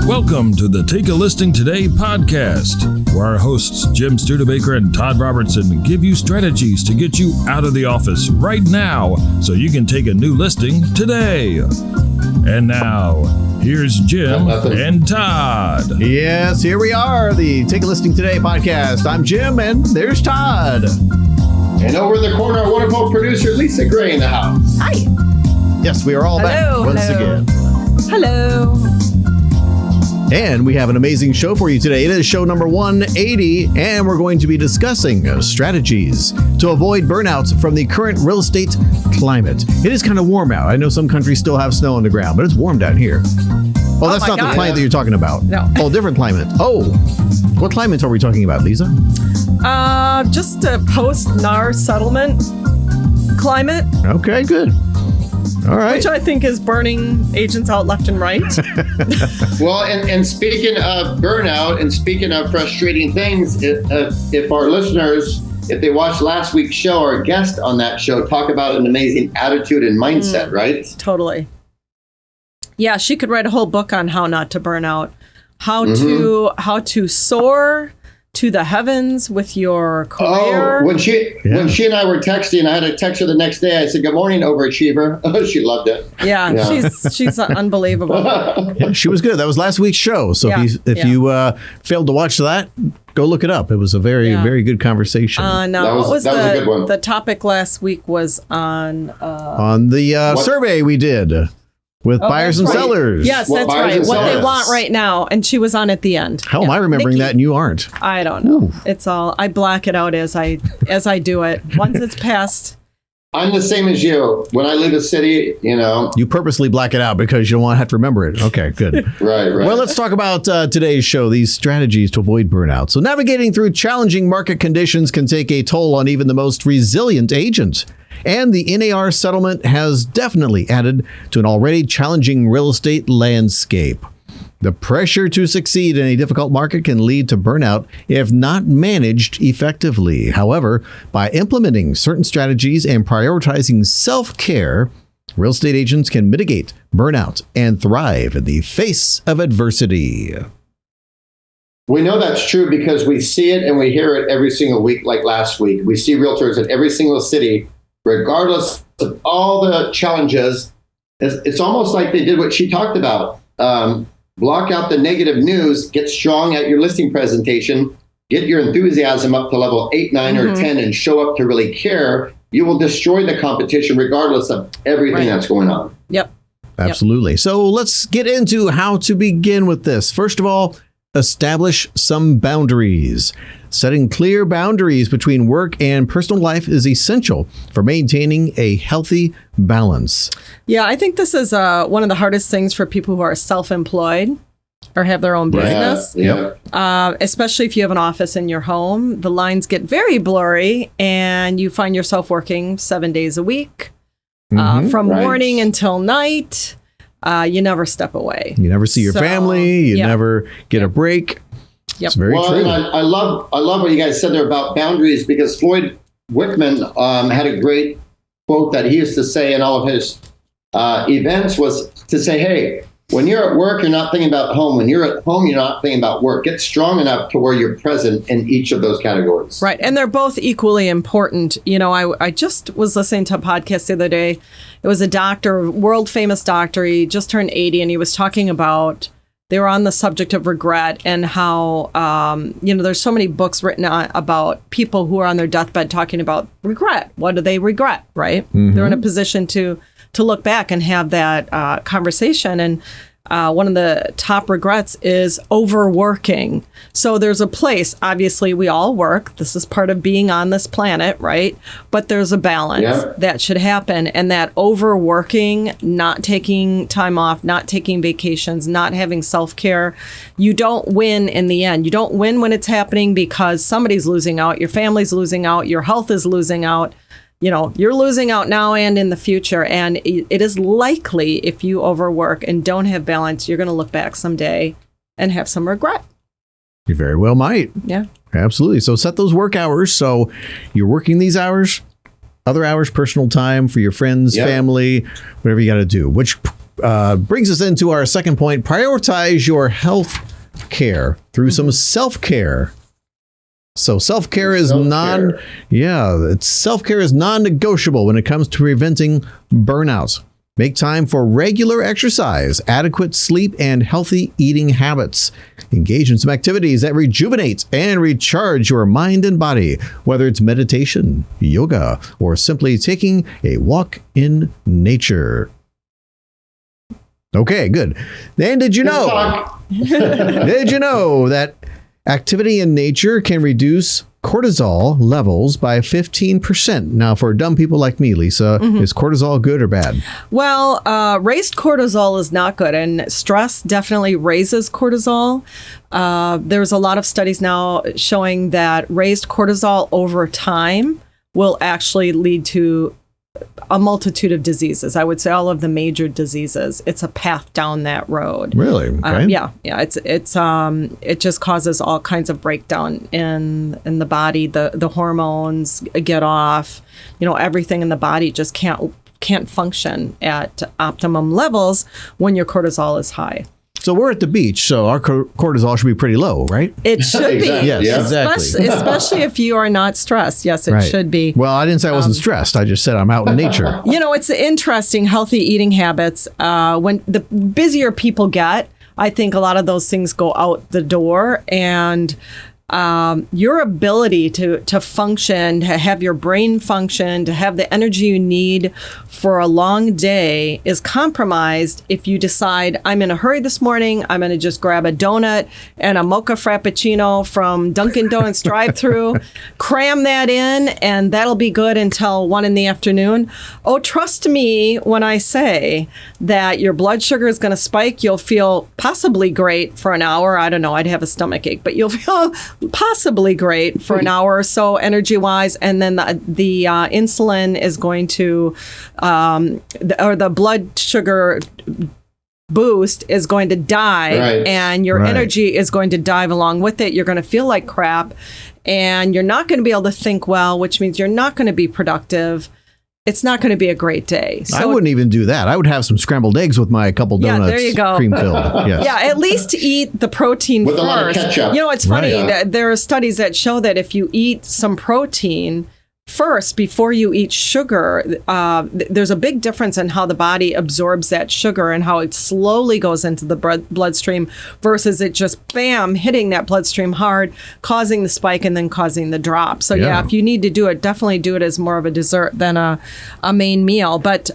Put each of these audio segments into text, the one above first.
Welcome to the Take a Listing Today podcast, where our hosts Jim Studebaker and Todd Robertson give you strategies to get you out of the office right now so you can take a new listing today. And now, here's Jim and Todd. Yes, here we are, the Take a Listing Today podcast. I'm Jim, and there's Todd. And over in the corner, our wonderful producer, Lisa Gray, in the house. Hi. Yes, we are all back once again. Hello. And we have an amazing show for you today. It is show number 180, and we're going to be discussing strategies to avoid burnouts from the current real estate climate. It is kind of warm out. I know some countries still have snow on the ground, but it's warm down here. Oh, that's not the climate that you're talking about. No. Oh, different climate. Oh, what climate are we talking about, Lisa? Just a post-NAR settlement climate. Okay, good. All right. Which I think is burning agents out left and right. Well, and speaking of burnout and speaking of frustrating things, if our listeners, if they watched last week's show, our guest on that show talk about an amazing attitude and mindset, right? Totally. Yeah, she could write a whole book on how not to burn out, how to soar to the heavens with your career. Oh, when she and I were texting, I had to text her the next day. I said, "Good morning, overachiever." Oh, she loved it. Yeah. She's unbelievable. Yeah, she was good. That was last week's show. So if you failed to watch that, go look it up. It was a very good conversation. That was a good one. The topic last week was on the survey we did. With buyers and sellers. Yes, that's right. What they want right now. And she was on at the end. How am I remembering that and you aren't? I don't know. It's all, I black it out as I do it. Once it's passed. I'm the same as you. When I leave a city, You purposely black it out because you don't want to have to remember it. Okay, good. Right. Well, let's talk about today's show, these strategies to avoid burnout. So navigating through challenging market conditions can take a toll on even the most resilient agent. And the NAR settlement has definitely added to an already challenging real estate landscape. The pressure to succeed in a difficult market can lead to burnout if not managed effectively. However, by implementing certain strategies and prioritizing self-care, real estate agents can mitigate burnout and thrive in the face of adversity. We know that's true because we see it and we hear it every single week, like last week. We see realtors in every single city, regardless of all the challenges. It's almost like they did what she talked about. Block out the negative news, get strong at your listing presentation, get your enthusiasm up to level 8, 9, or 10, and show up to really care. You will destroy the competition regardless of everything that's going on. Yep. Absolutely. So let's get into how to begin with this. First of all, establish some boundaries. Setting clear boundaries between work and personal life is essential for maintaining a healthy balance. Yeah, I think this is one of the hardest things for people who are self-employed or have their own business. Especially if you have an office in your home. The lines get very blurry and you find yourself working 7 days a week from morning until night. You never step away. You never see your family. You never get a break. Yep. It's very true. And I love what you guys said there about boundaries, because Floyd Wickman had a great quote that he used to say in all of his events, was to say, hey, when you're at work, you're not thinking about home. When you're at home, you're not thinking about work. Get strong enough to where you're present in each of those categories. Right. And they're both equally important. I just was listening to a podcast the other day. It was a doctor, world famous doctor. He just turned 80 and he was talking about, they were on the subject of regret and how, there's so many books written about people who are on their deathbed talking about regret. What do they regret? Right. They're in a position to look back and have that conversation. And one of the top regrets is overworking. So there's a place, obviously we all work. This is part of being on this planet, right? But there's a balance that should happen. And that overworking, not taking time off, not taking vacations, not having self-care, you don't win in the end. You don't win when it's happening because somebody's losing out, your family's losing out, your health is losing out. You're losing out now and in the future. And it is likely if you overwork and don't have balance, you're going to look back someday and have some regret. You very well might. Yeah. Absolutely. So set those work hours. So you're working these hours, other hours, personal time for your friends, family, whatever you got to do, which brings us into our second point. Prioritize your health care through some self-care. So self-care is self-care is non-negotiable when it comes to preventing burnout. Make time for regular exercise, adequate sleep, and healthy eating habits. Engage in some activities that rejuvenate and recharge your mind and body, whether it's meditation, yoga, or simply taking a walk in nature. Okay, good. And did you know that activity in nature can reduce cortisol levels by 15%? Now, for dumb people like me, Lisa, is cortisol good or bad? Well, raised cortisol is not good, and stress definitely raises cortisol. There's a lot of studies now showing that raised cortisol over time will actually lead to a multitude of diseases. I would say all of the major diseases. It's a path down that road. Really? Okay. Yeah. It just causes all kinds of breakdown in the body. The hormones get off. Everything in the body just can't function at optimum levels when your cortisol is high. So we're at the beach, so our cortisol should be pretty low, right? It should be. Yes, Yeah. exactly. Especially if you are not stressed. Yes, it should be. Well, I didn't say I wasn't stressed. I just said I'm out in nature. It's interesting, healthy eating habits. When the busier people get, I think a lot of those things go out the door, and your ability to function, to have your brain function, to have the energy you need for a long day is compromised if you decide, I'm in a hurry this morning, I'm going to just grab a donut and a mocha frappuccino from Dunkin' Donuts drive-thru, cram that in, and that'll be good until 1 p.m. Oh, trust me when I say that your blood sugar is going to spike. You'll feel possibly great for an hour. I don't know, I'd have a stomach ache, but you'll feel possibly great for an hour or so energy-wise, and then the insulin is going to, or the blood sugar boost is going to dive, and your energy is going to dive along with it. You're going to feel like crap, and you're not going to be able to think well, which means you're not going to be productive. It's not going to be a great day. So, I wouldn't even do that. I would have some scrambled eggs with my couple donuts. There you go. Cream filled. Yes. Yeah, at least eat the protein with first. A lot of ketchup. It's funny. There are studies that show that if you eat some protein first before you eat sugar, there's a big difference in how the body absorbs that sugar and how it slowly goes into the bloodstream versus it just bam hitting that bloodstream hard, causing the spike and then causing the drop. So if you need to do it, definitely do it as more of a dessert than a main meal. But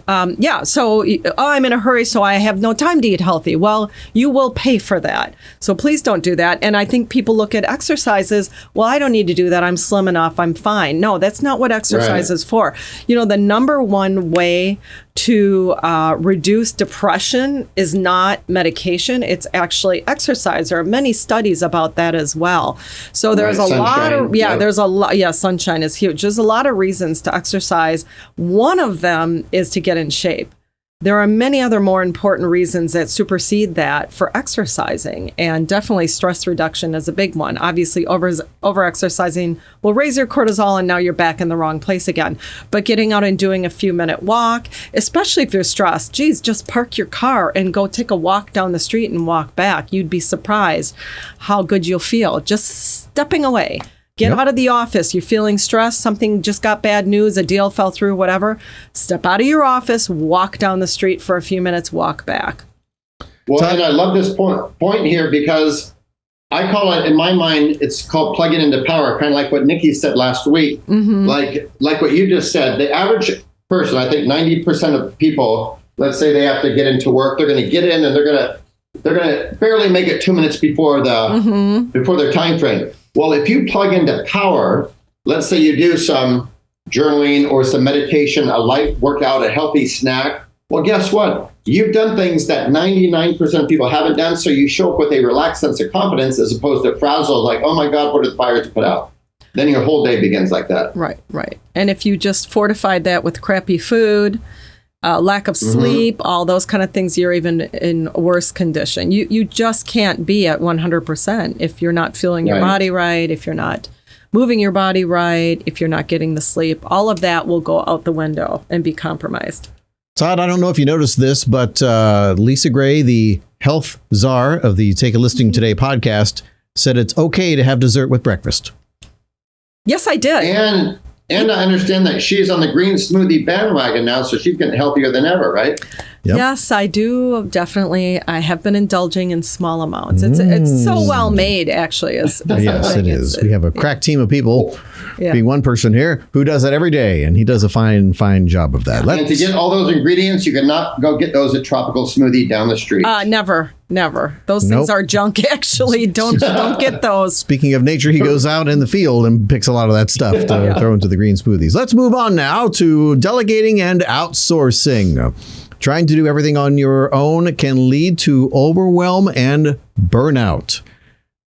so I'm in a hurry, so I have no time to eat healthy. Well, you will pay for that. So please don't do that. And I think people look at exercises. Well, I don't need to do that. I'm slim enough. I'm fine. No, that's not what exercise is for. The number one way to reduce depression is not medication. It's actually exercise. There are many studies about that as well. So there's a lot of, there's a lot. Yeah, sunshine is huge. There's a lot of reasons to exercise. One of them is to get in shape. There are many other more important reasons that supersede that for exercising, and definitely stress reduction is a big one. Obviously, over-exercising will raise your cortisol, and now you're back in the wrong place again. But getting out and doing a few-minute walk, especially if you're stressed, just park your car and go take a walk down the street and walk back. You'd be surprised how good you'll feel just stepping away. Get out of the office. You're feeling stressed. Something just got bad news. A deal fell through, whatever. Step out of your office, walk down the street for a few minutes, walk back. Well, and I love this point here because I call it, in my mind, it's called plugging into power, kind of like what Nikki said last week. Mm-hmm. Like what you just said. The average person, I think 90% of people, let's say they have to get into work, they're going to get in and they're going to barely make it 2 minutes before before their time frame. Well, if you plug into power, let's say you do some journaling or some meditation, a light workout, a healthy snack. Well, guess what? You've done things that 99% of people haven't done. So you show up with a relaxed sense of confidence as opposed to frazzled, like, oh my God, what are the fires to put out? Then your whole day begins like that. Right. And if you just fortified that with crappy food, lack of sleep, all those kind of things, you're even in worse condition. You just can't be at 100% if you're not feeling your body right, if you're not moving your body right, if you're not getting the sleep. All of that will go out the window and be compromised. Todd, I don't know if you noticed this, but Lisa Gray, the health czar of the Take a Listing Today podcast, said it's okay to have dessert with breakfast. Yes, I did. And I understand that she's on the green smoothie bandwagon now, so she's getting healthier than ever, right? Yep. Yes, I do. Definitely. I have been indulging in small amounts. It's so well made, actually. Is Yes, it is. We have a crack team of people, Yeah. being one person here, who does that every day, and he does a fine job of that. And to get all those ingredients, you cannot go get those at Tropical Smoothie down the street. Never. Those Nope. things are junk, actually. Don't get those. Speaking of nature, he goes out in the field and picks a lot of that stuff to throw into the green smoothies. Let's move on now to delegating and outsourcing. Trying to do everything on your own can lead to overwhelm and burnout.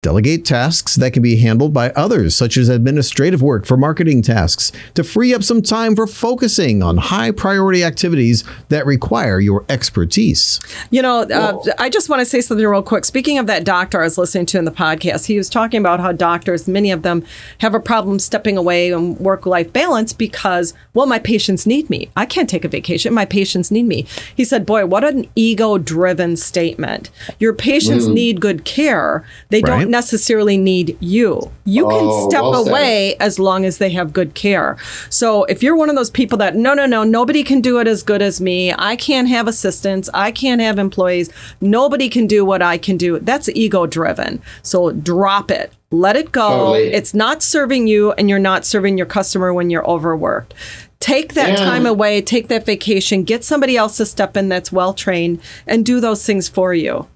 Delegate tasks that can be handled by others, such as administrative work for marketing tasks, to free up some time for focusing on high priority activities that require your expertise. I just want to say something real quick. Speaking of that doctor I was listening to in the podcast, he was talking about how doctors, many of them, have a problem stepping away and work-life balance because, well, my patients need me. I can't take a vacation. My patients need me. He said, boy, what an ego-driven statement. Your patients need good care. They don't necessarily need you. You can step away as long as they have good care. So if you're one of those people that, no, nobody can do it as good as me. I can't have assistants. I can't have employees. Nobody can do what I can do. That's ego driven. So drop it. Let it go. Totally. It's not serving you, and you're not serving your customer when you're overworked. Take that time away, take that vacation, get somebody else to step in that's well trained and do those things for you.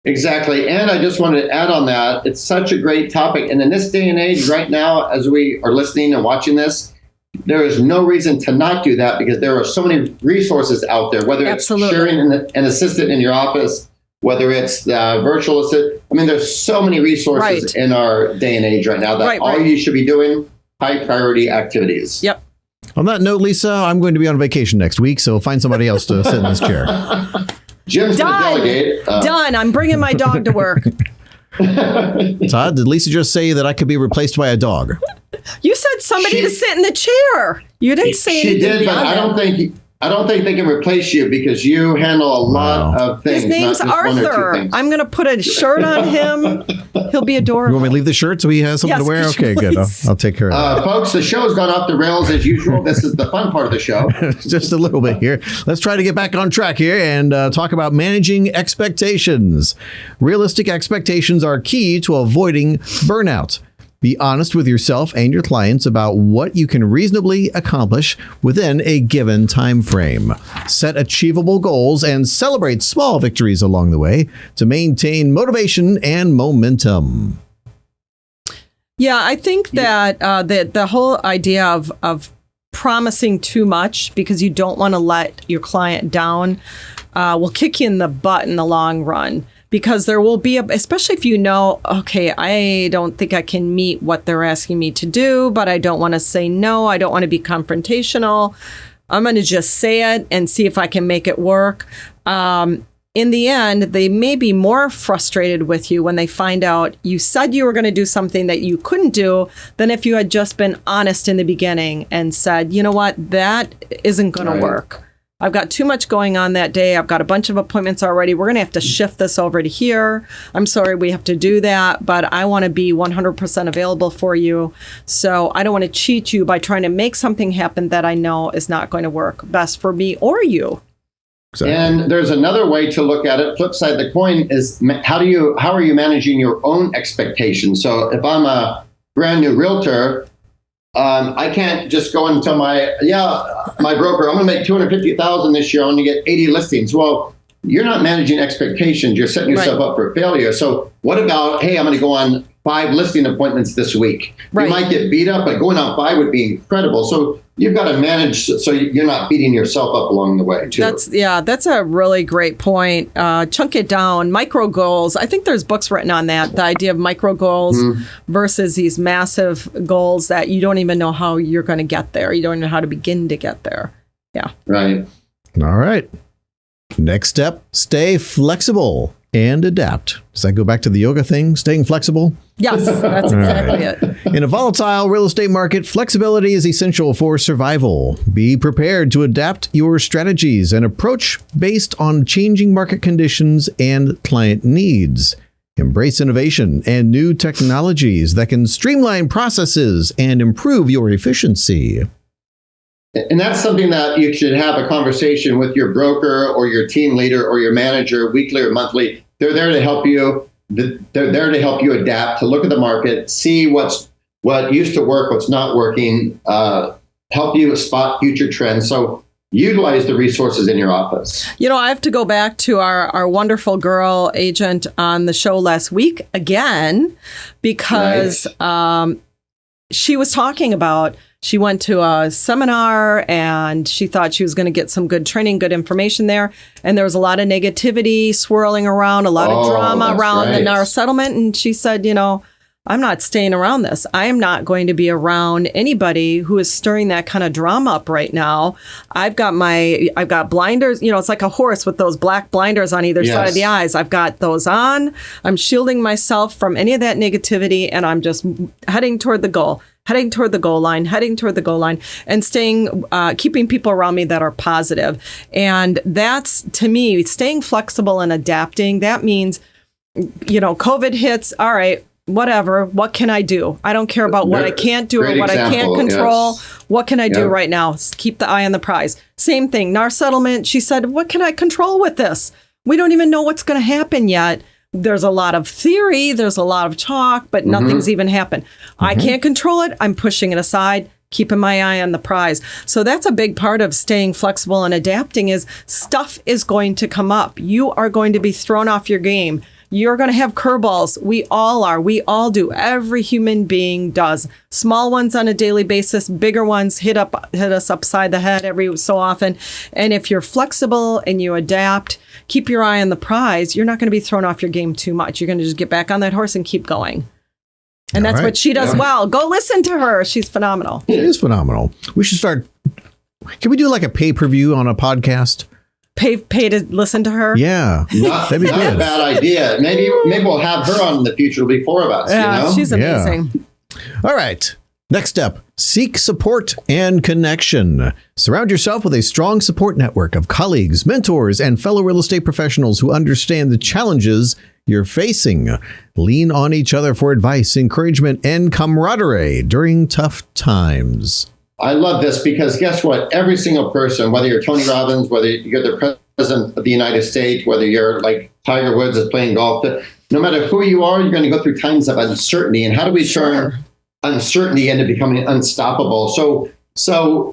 Exactly. And I just wanted to add on that. It's such a great topic. And in this day and age right now, as we are listening and watching this, there is no reason to not do that because there are so many resources out there, whether it's sharing an assistant in your office, whether it's the virtual assistant. I mean, there's so many resources in our day and age right now that all you should be doing, high priority activities. Yep. On that note, Lisa, I'm going to be on vacation next week, so find somebody else to sit in this chair. Jim's going to delegate. Done. I'm bringing my dog to work. Todd, did Lisa just say that I could be replaced by a dog? You said somebody to sit in the chair. You didn't say anything. She did, but I don't think they can replace you because you handle a lot of things. His name's Arthur. I'm going to put a shirt on him. He'll be adorable. You want me to leave the shirt so he has something to wear? Okay, good. I'll take care of that. Folks, the show's gone off the rails as usual. This is the fun part of the show. Just a little bit here. Let's try to get back on track here and talk about managing expectations. Realistic expectations are key to avoiding burnout. Be honest with yourself and your clients about what you can reasonably accomplish within a given time frame. Set achievable goals and celebrate small victories along the way to maintain motivation and momentum. Yeah, I think that the whole idea of promising too much because you don't want to let your client down will kick you in the butt in the long run. Because there will be, especially if you know, okay, I don't think I can meet what they're asking me to do, but I don't want to say no. I don't want to be confrontational. I'm going to just say it and see if I can make it work. In the end, they may be more frustrated with you when they find out you said you were going to do something that you couldn't do than if you had just been honest in the beginning and said, you know what, that isn't going to work. I've got too much going on that day. I've got a bunch of appointments already. We're going to have to shift this over to here. I'm sorry we have to do that, but I want to be 100% available for you. So I don't want to cheat you by trying to make something happen that I know is not going to work best for me or you. Exactly. And there's another way to look at it. Flip side of the coin is how are you managing your own expectations? So if I'm a brand new realtor, I can't just go and tell my broker, I'm going to make $250,000 this year. I'm going to get 80 listings. Well, you're not managing expectations. You're setting yourself up for failure. So what about, hey, I'm going to go on 5 listing appointments this week. You might get beat up, but going on 5 would be incredible. So you've got to manage so you're not beating yourself up along the way, too. That's a really great point. Chunk it down. Micro goals. I think there's books written on that. The idea of micro goals versus these massive goals that you don't even know how you're going to get there. You don't even know how to begin to get there. Yeah. Right. All right. Next step, stay flexible. and adapt. Does that go back to the yoga thing? Staying flexible? Yes, that's exactly it. In a volatile real estate market, flexibility is essential for survival. Be prepared to adapt your strategies and approach based on changing market conditions and client needs. Embrace innovation and new technologies that can streamline processes and improve your efficiency. And that's something that you should have a conversation with your broker or your team leader or your manager weekly or monthly. They're there to help you. They're there to help you adapt, to look at the market, see what used to work, what's not working, help you spot future trends. So utilize the resources in your office. I have to go back to our wonderful girl agent on the show last week again, because she was talking about, she went to a seminar and she thought she was going to get some good training, good information there. And there was a lot of negativity swirling around, a lot of drama around the NAR settlement. And she said, I'm not staying around this. I am not going to be around anybody who is stirring that kind of drama up right now. I've got blinders. It's like a horse with those black blinders on either side of the eyes. I've got those on. I'm shielding myself from any of that negativity, and I'm just heading toward the goal. Heading toward the goal line, and keeping people around me that are positive. And that's, to me, staying flexible and adapting. That means, COVID hits. All right, whatever. What can I do? I don't care about what I can't do or what I can't control. Yes. What can I do right now? Keep the eye on the prize. Same thing. NAR settlement. She said, what can I control with this? We don't even know what's going to happen yet. There's a lot of theory, there's a lot of talk, but nothing's even happened. I can't control it. I'm pushing it aside, keeping my eye on the prize. So that's a big part of staying flexible and adapting, is stuff is going to come up. You are going to be thrown off your game. You're going to have curveballs. We all are. We all do. Every human being does. Small ones on a daily basis, bigger ones hit us upside the head every so often. And if you're flexible and you adapt, keep your eye on the prize, you're not going to be thrown off your game too much. You're going to just get back on that horse and keep going. And that's what she does well. Go listen to her. She's phenomenal. She is phenomenal. We should start. Can we do like a pay-per-view on a podcast? Pay to listen to her? Yeah. That'd be good. Not a bad idea. Maybe we'll have her on in the future. It'll be four of us. Yeah, she's amazing. Yeah. All right. Next step, seek support and connection. Surround yourself with a strong support network of colleagues, mentors, and fellow real estate professionals who understand the challenges you're facing. Lean on each other for advice, encouragement, and camaraderie during tough times. I love this because guess what? Every single person, whether you're Tony Robbins, whether you're the president of the United States, whether you're like Tiger Woods is playing golf, no matter who you are, you're going to go through times of uncertainty. And how do we turn uncertainty into becoming unstoppable? So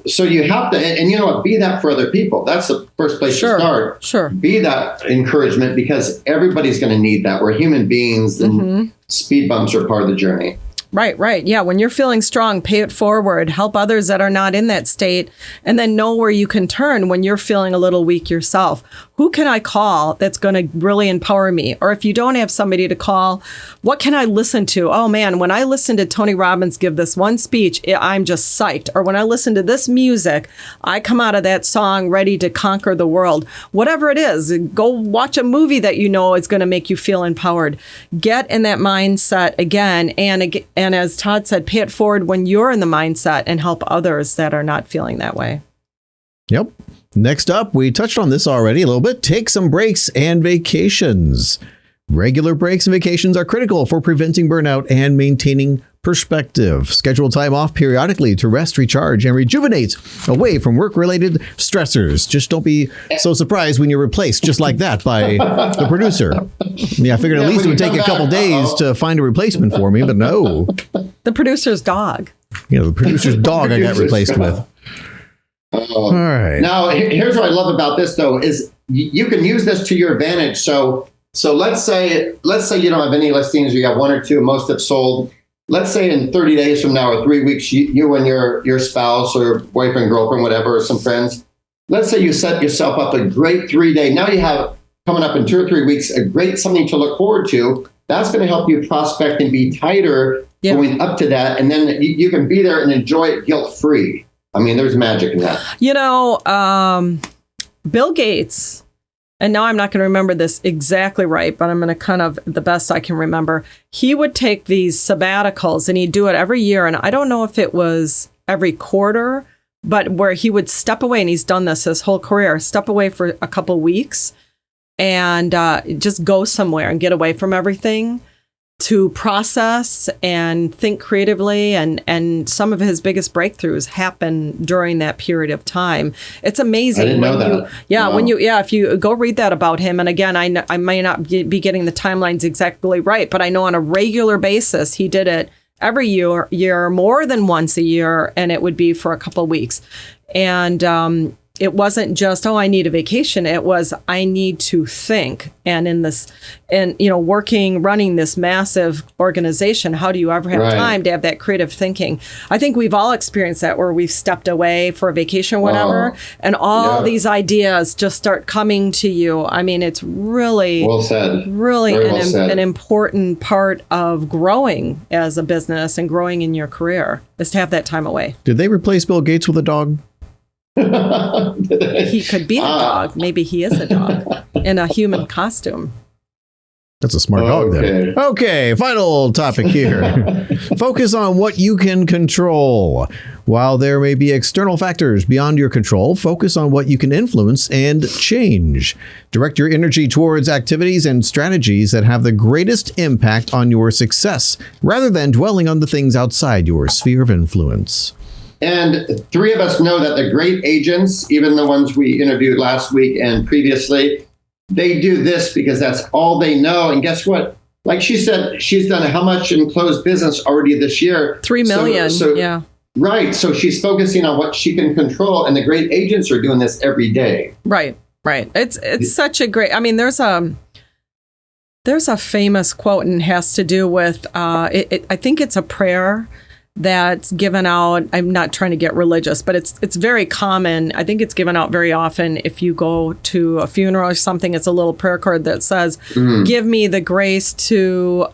you have to, and you know what, be that for other people. That's the first place to start. Sure. Be that encouragement, because everybody's going to need that. We're human beings, and speed bumps are part of the journey. Right. Yeah. When you're feeling strong, pay it forward, help others that are not in that state, and then know where you can turn when you're feeling a little weak yourself. Who can I call that's going to really empower me? Or if you don't have somebody to call, what can I listen to? Oh man, when I listen to Tony Robbins give this one speech, I'm just psyched. Or when I listen to this music, I come out of that song ready to conquer the world. Whatever it is, go watch a movie that you know is going to make you feel empowered. Get in that mindset again. And as Todd said, pay it forward when you're in the mindset and help others that are not feeling that way. Yep. Next up, we touched on this already a little bit. Take some breaks and vacations. Regular breaks and vacations are critical for preventing burnout and maintaining perspective. Schedule time off periodically to rest, recharge, and rejuvenate away from work-related stressors. Just don't be so surprised when you're replaced just like that by the producer. Yeah, I figured at least it would take a couple days to find a replacement for me, but no. The producer's dog. The producer's dog I got replaced with. All right. Now, here's what I love about this, though, is you can use this to your advantage. So let's say you don't have any listings, or you have one or two, most have sold. Let's say in 30 days from now or 3 weeks, you and your spouse or boyfriend, girlfriend, whatever, or some friends, let's say you set yourself up a great 3-day. Now you have coming up in 2 or 3 weeks, a great something to look forward to. That's going to help you prospect and be tighter going up to that. And then you can be there and enjoy it guilt-free. I mean, there's magic in that. Bill Gates and now I'm not going to remember this exactly right, but I'm going to kind of the best I can remember. He would take these sabbaticals and he'd do it every year. And I don't know if it was every quarter, but where he would step away, and he's done this his whole career, step away for a couple weeks and just go somewhere and get away from everything to process and think creatively. And some of his biggest breakthroughs happen during that period of time. It's amazing. I didn't know that. If you go read that about him. And again, I may not be getting the timelines exactly right, but I know on a regular basis, he did it every year, more than once a year, and it would be for a couple of weeks. And it wasn't just, I need a vacation. It was, I need to think. And running this massive organization, how do you ever have time to have that creative thinking? I think we've all experienced that where we've stepped away for a vacation or whatever, and all these ideas just start coming to you. I mean, it's really, well said. Really said. An important part of growing as a business and growing in your career is to have that time away. Did they replace Bill Gates with a dog? He could be a dog. Maybe he is a dog in a human costume. That's a smart dog then. Okay, final topic here. Focus on what you can control. While there may be external factors beyond your control, focus on what you can influence and change. Direct your energy towards activities and strategies that have the greatest impact on your success, rather than dwelling on the things outside your sphere of influence. And three of us know that the great agents, even the ones we interviewed last week and previously, they do this because that's all they know. And guess what? Like she said, she's done how much in closed business already this year? 3 million. Yeah. Right. So she's focusing on what she can control. And the great agents are doing this every day. Right. It's such a great, I mean, there's a famous quote, and has to do with, I think it's a prayer that's given out. I'm not trying to get religious, but it's very common. I think it's given out very often if you go to a funeral or something. It's a little prayer card that says, give me the grace to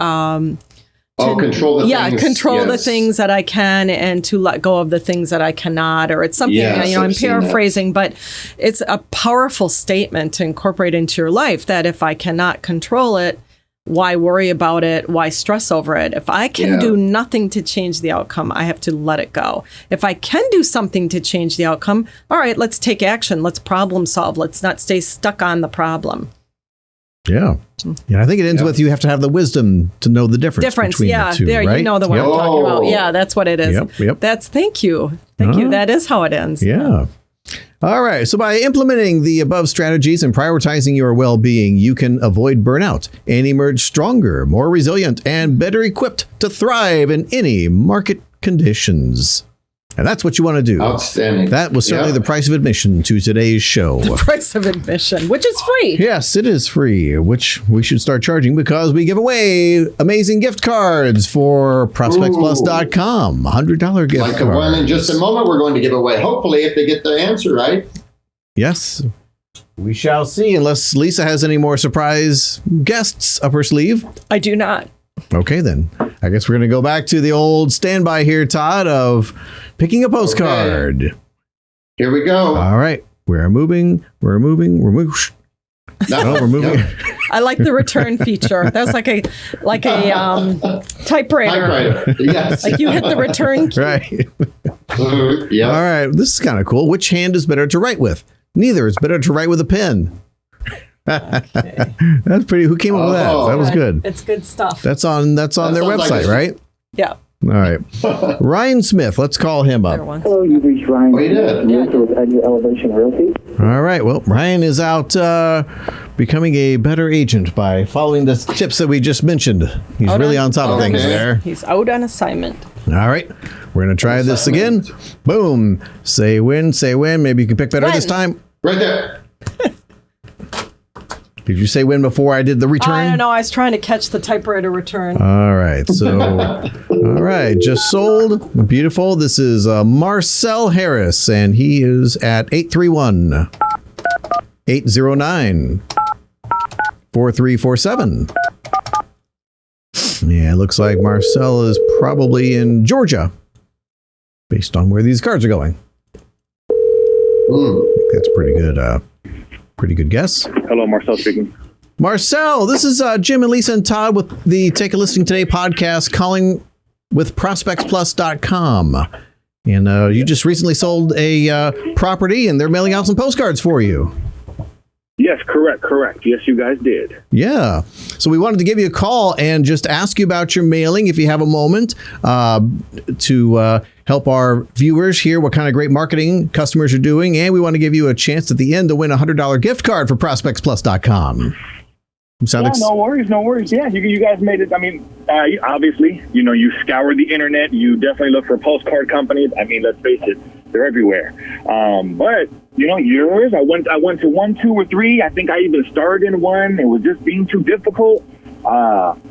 control the things. Control the things that I can, and to let go of the things that I cannot. Or it's something, I'm paraphrasing, but it's a powerful statement to incorporate into your life, that if I cannot control it, why worry about it? Why stress over it? If I can do nothing to change the outcome, I have to let it go. If I can do something to change the outcome, all right, let's take action. Let's problem solve. Let's not stay stuck on the problem. Yeah. I think it ends with you have to have the wisdom to know the difference between the two, right? You know the one I'm talking about. Yeah, that's what it is. Yep. Thank you. That is how it ends. Yeah. All right. So by implementing the above strategies and prioritizing your well-being, you can avoid burnout and emerge stronger, more resilient, and better equipped to thrive in any market conditions. And that's what you want to do. Outstanding. That was certainly the price of admission to today's show. The price of admission, which is free. Yes, it is free, which we should start charging because we give away amazing gift cards for ProspectsPLUS.com. $100 gift like card. The one in just a moment we're going to give away. Hopefully, if they get the answer right. Yes. We shall see, unless Lisa has any more surprise guests up her sleeve. I do not. Okay, then. I guess we're going to go back to the old standby here, Todd, of picking a postcard. Okay. Here we go. All right. We're moving. We're moving. I like the return feature. That was like a typewriter. Yes. Like you hit the return key. Right. All right. This is kind of cool. Which hand is better to write with? Neither. It's better to write with a pen. Okay. That's pretty. Who came up with that? That was good. It's good stuff. That's on their website, right? Yeah. All right. Ryan Smith. Let's call him up. Hello, you've reached Ryan. You did. With New Elevation Realty. All right. Well, Ryan is out becoming a better agent by following the tips that we just mentioned. He's really on top of things there. He's out on assignment. All right. We're going to try this again. Boom. Say when. Maybe you can pick better this time. Right there. Did you say when before I did the return? I don't know. I was trying to catch the typewriter return. All right. So, all right. Just sold. Beautiful. This is Marcel Harris, and he is at 831-809-4347. Yeah, it looks like Marcel is probably in Georgia, based on where these cards are going. I think that's pretty good. Pretty good guess. Hello, Marcel speaking. Marcel, this is Jim and Lisa and Todd with the Take a Listing Today podcast, calling with ProspectsPLUS.com. And you just recently sold a property, and they're mailing out some postcards for you. Yes, correct. Yes, you guys did. Yeah. So we wanted to give you a call and just ask you about your mailing, if you have a moment, to help our viewers hear what kind of great marketing customers are doing. And we want to give you a chance at the end to win a $100 gift card for ProspectsPLUS.com. No worries. Yeah, you guys made it. I mean, obviously, you scour the internet. You definitely look for postcard companies. I mean, let's face it, they're everywhere. But yours, I went to 1, 2, or 3. I think I even started in one. It was just being too difficult.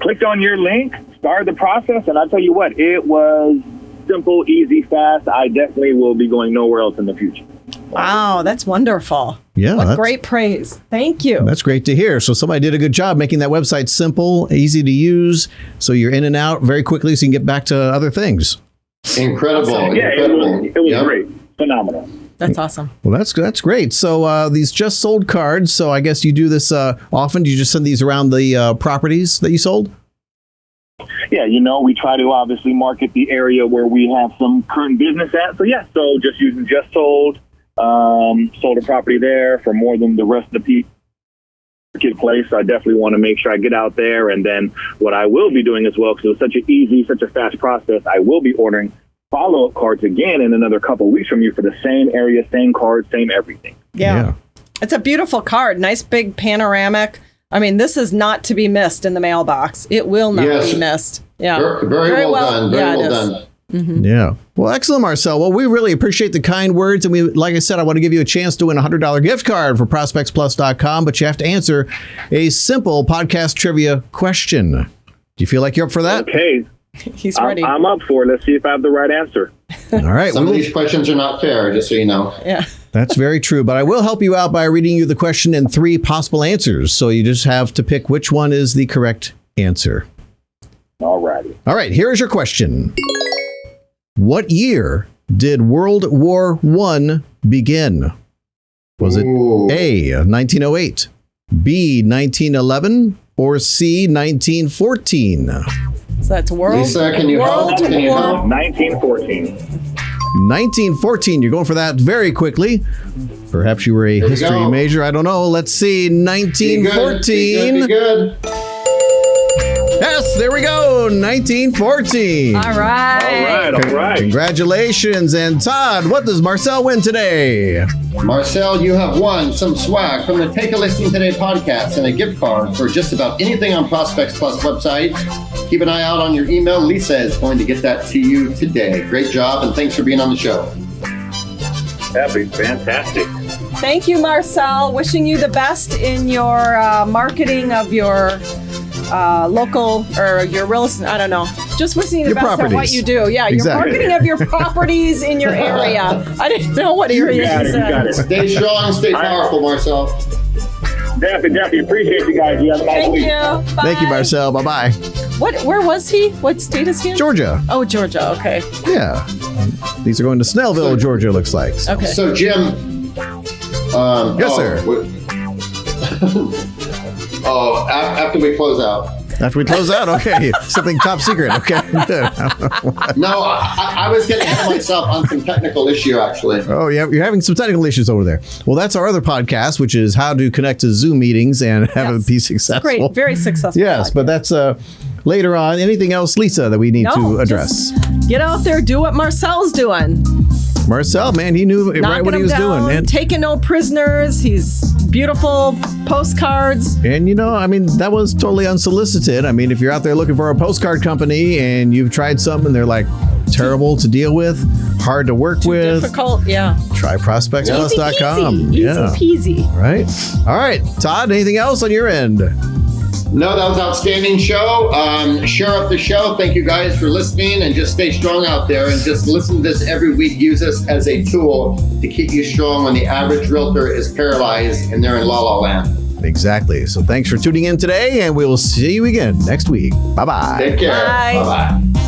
Clicked on your link, started the process, and I tell you what, it was simple, easy, fast. I definitely will be going nowhere else in the future. Wow, that's wonderful. Yeah. What great praise. Thank you. That's great to hear. So somebody did a good job making that website simple, easy to use, so you're in and out very quickly so you can get back to other things. Incredible. Yeah, Incredible. it was great. Phenomenal. That's awesome. Well, that's great. So these just sold cards, so I guess you do this often. Do you just send these around the properties that you sold? Yeah, we try to obviously market the area where we have some current business at. So yeah, so just using just sold a property there for more than the rest of the marketplace. So I definitely want to make sure I get out there. And then what I will be doing as well, because it was such a fast process, I will be ordering follow-up cards again in another couple of weeks from you for the same area, same cards, same everything. Yeah. It's a beautiful card. Nice big panoramic. I mean, this is not to be missed in the mailbox. It will not be missed. Yeah. Very well done. Very well done. Mm-hmm. Yeah. Well, excellent, Marcel. Well, we really appreciate the kind words. And like I said, I want to give you a chance to win a $100 gift card for ProspectsPLUS.com, but you have to answer a simple podcast trivia question. Do you feel like you're up for that? Okay. He's ready. I'm up for it. Let's see if I have the right answer. All right. Some of these questions are not fair, just so you know. Yeah. That's very true. But I will help you out by reading you the question and 3 possible answers. So you just have to pick which one is the correct answer. All righty. All right. Here is your question. What year did World War I begin? Was it A, 1908, B, 1911, or C, 1914? So that's World Lisa, can you help? Can you help? 1914. 1914. You're going for that very quickly. Perhaps you were a history major. I don't know. Let's see. 1914. Be good. Yes, there we go. 1914. All right. Congratulations. And Todd, what does Marcel win today? Marcel, you have won some swag from the Take a Listing Today podcast and a gift card for just about anything on Prospects Plus website. Keep an eye out on your email. Lisa is going to get that to you today. Great job, and thanks for being on the show. That'd be fantastic. Thank you, Marcel. Wishing you the best in your marketing of your local or your real estate. I don't know. Just wishing you the best at what you do. Yeah, your marketing of your properties in your area. I didn't know what area you said. You got it. Stay strong, stay powerful, Marcel. Definitely appreciate you guys. You have a nice week. Thank you. Bye. Thank you, Marcel. Bye-bye. Where was he? What state is he in? Georgia. Oh, Georgia. Okay. Yeah. These are going to Snellville, Georgia, looks like. So. Okay. So, Jim. Yes, sir. After we close out. After we close out? Okay. Something top secret. Okay. No, I was getting ahead of myself on some technical issue, actually. Oh, yeah. You're having some technical issues over there. Well, that's our other podcast, which is how to connect to Zoom meetings and have it be successful. Great. Very successful. Yes, but that's later on. Anything else, Lisa, that we need to address? Just get out there. Do what Marcel's doing. Marcel, man, he knew right what he was doing, man. Taking no prisoners. He's beautiful postcards. And, that was totally unsolicited. I mean, if you're out there looking for a postcard company and you've tried some and they're like terrible to deal with, hard to work with. Difficult, yeah. Try ProspectsPlus.com. Easy peasy. Right. All right. Todd, anything else on your end? No, that was an outstanding show. Share up the show. Thank you guys for listening, and just stay strong out there and just listen to this every week. Use this as a tool to keep you strong when the average realtor is paralyzed and they're in la-la land. Exactly. So thanks for tuning in today, and we will see you again next week. Bye-bye. Take care. Bye. Bye-bye.